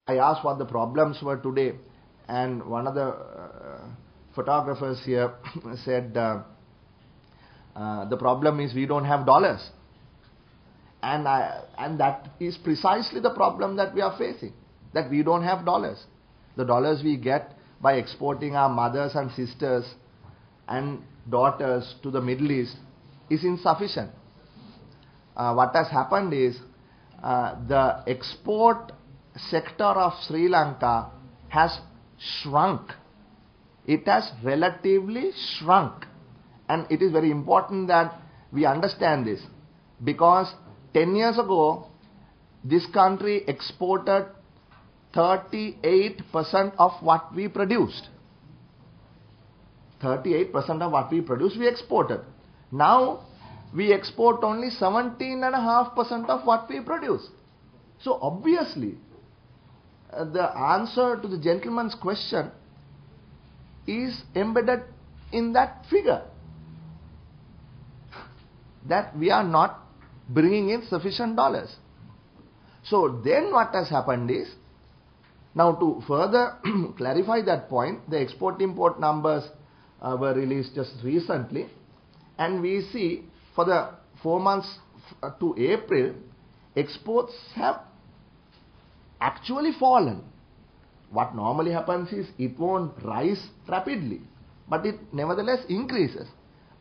I asked what the problems were today, and one of the photographers here said the problem is we don't have dollars. And that is precisely the problem that we are facing, that we don't have dollars. The dollars we get by exporting our mothers and sisters and daughters to the Middle East is insufficient. What has happened is the export sector of Sri Lanka has shrunk. It has relatively shrunk. And it is very important that we understand this, because 10 years ago, this country exported 38% of what we produced. 38% of what we produced, we exported. Now, we export only 17.5% of what we produce. So, obviously, the answer to the gentleman's question is embedded in that figure. That we are not bringing in sufficient dollars. So then what has happened is, now to further clarify that point, the export-import numbers were released just recently, and we see for the 4 months to April, exports have actually fallen. What normally happens is it won't rise rapidly, but it nevertheless increases.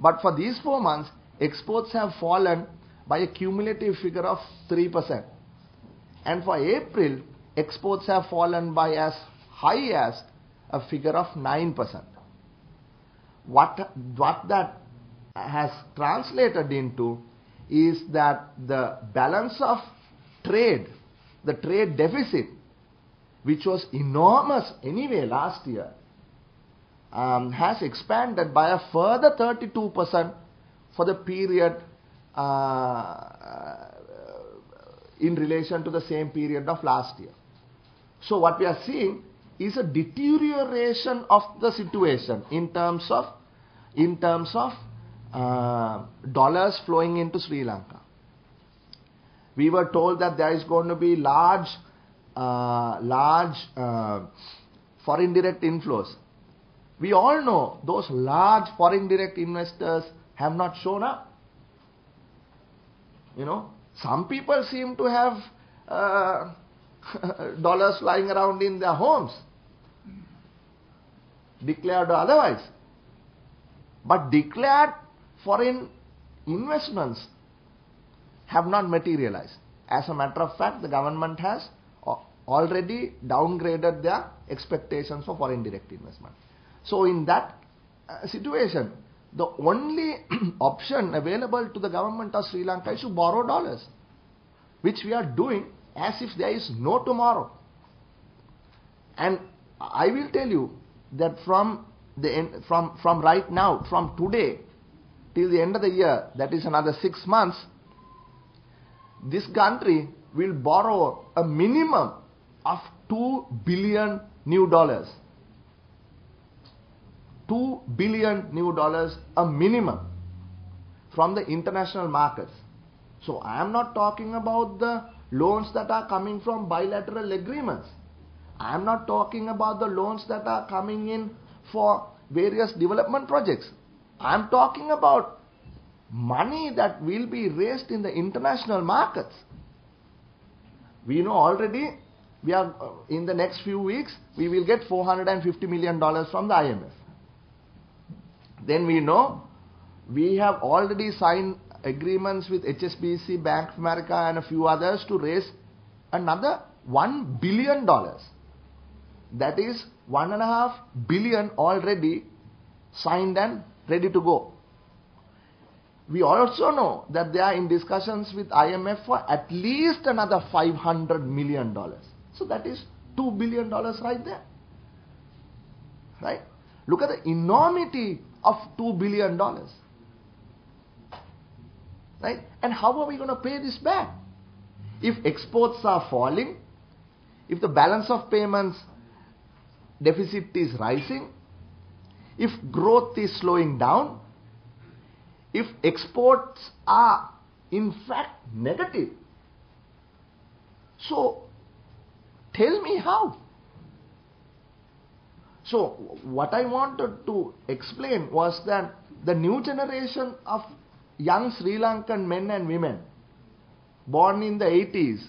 But for these 4 months, exports have fallen by a cumulative figure of 3%. And for April, exports have fallen by as high as a figure of 9%. What that has translated into is that the balance of trade, the trade deficit, which was enormous anyway last year, has expanded by a further 32% for the period in relation to the same period of last year. So what we are seeing is a deterioration of the situation in terms of dollars flowing into Sri Lanka. We were told that there is going to be large foreign direct inflows. We all know those large foreign direct investors have not shown up. Some people seem to have dollars lying around in their homes, declared or otherwise. But declared foreign investments have not materialized. As a matter of fact, the government has already downgraded their expectations for foreign direct investment. So in that situation, the only option available to the government of Sri Lanka is to borrow dollars, which we are doing as if there is no tomorrow. And I will tell you that from right now, from today till the end of the year, that is another 6 months, this country will borrow a minimum of $2 billion new dollars. $2 billion new dollars a minimum from the international markets. So I am not talking about the loans that are coming from bilateral agreements. I am not talking about the loans that are coming in for various development projects. I am talking about money that will be raised in the international markets. We know already, in the next few weeks, we will get $450 million from the IMF. Then we know we have already signed agreements with HSBC, Bank of America and a few others to raise another $1 billion. That is $1.5 billion already signed and ready to go. We also know that they are in discussions with IMF for at least another $500 million. So that is $2 billion right there. Right? Look at the enormity of $2 billion. Right? And how are we going to pay this back? If exports are falling, if the balance of payments deficit is rising, if growth is slowing down, if exports are in fact negative, so Tell me how. So, what I wanted to explain was that the new generation of young Sri Lankan men and women born in the 80s,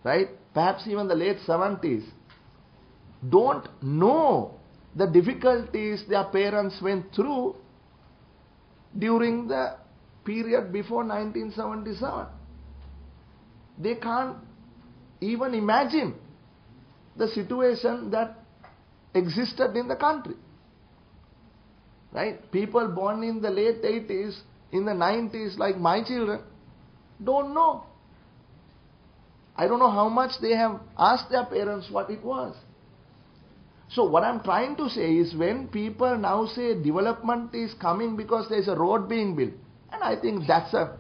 right, perhaps even the late 70s, don't know the difficulties their parents went through during the period before 1977. They can't even imagine the situation that existed in the country. Right? People born in the late 80s, in the 90s, like my children, don't know. I don't know how much they have asked their parents what it was. So what I'm trying to say is, when people now say development is coming because there's a road being built, and I think that's a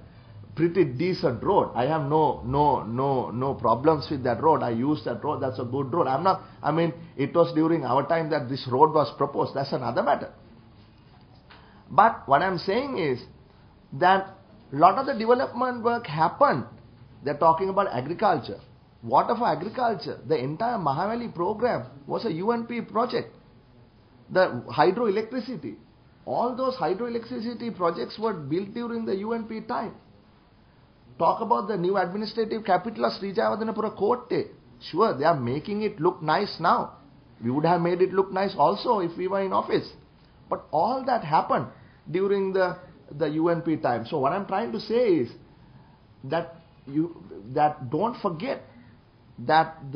pretty decent road. I have no problems with that road. I use that road. That's a good road. It was during our time that this road was proposed. That's another matter. But what I'm saying is that a lot of the development work happened. They're talking about agriculture. Water for agriculture. The entire Mahavali program was a UNP project. The hydroelectricity. All those hydroelectricity projects were built during the UNP time. Talk about the new administrative capital of Sri Jayawardenepura Kotte. Sure, they are making it look nice now. We would have made it look nice also if we were in office. But all that happened during the UNP time. So what I'm trying to say is that don't forget that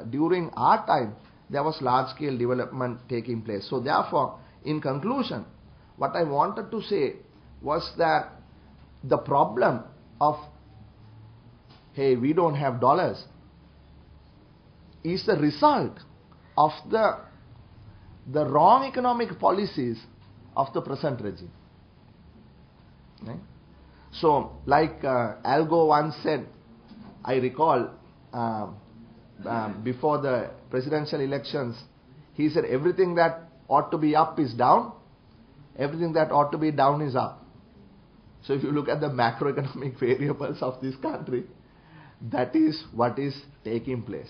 during our time there was large scale development taking place. So therefore, in conclusion, what I wanted to say was that the problem of, hey, we don't have dollars, is the result of the wrong economic policies of the present regime. Right? So, like Al Gore once said, I recall, before the presidential elections, he said, everything that ought to be up is down, everything that ought to be down is up. So if you look at the macroeconomic variables of this country, that is what is taking place.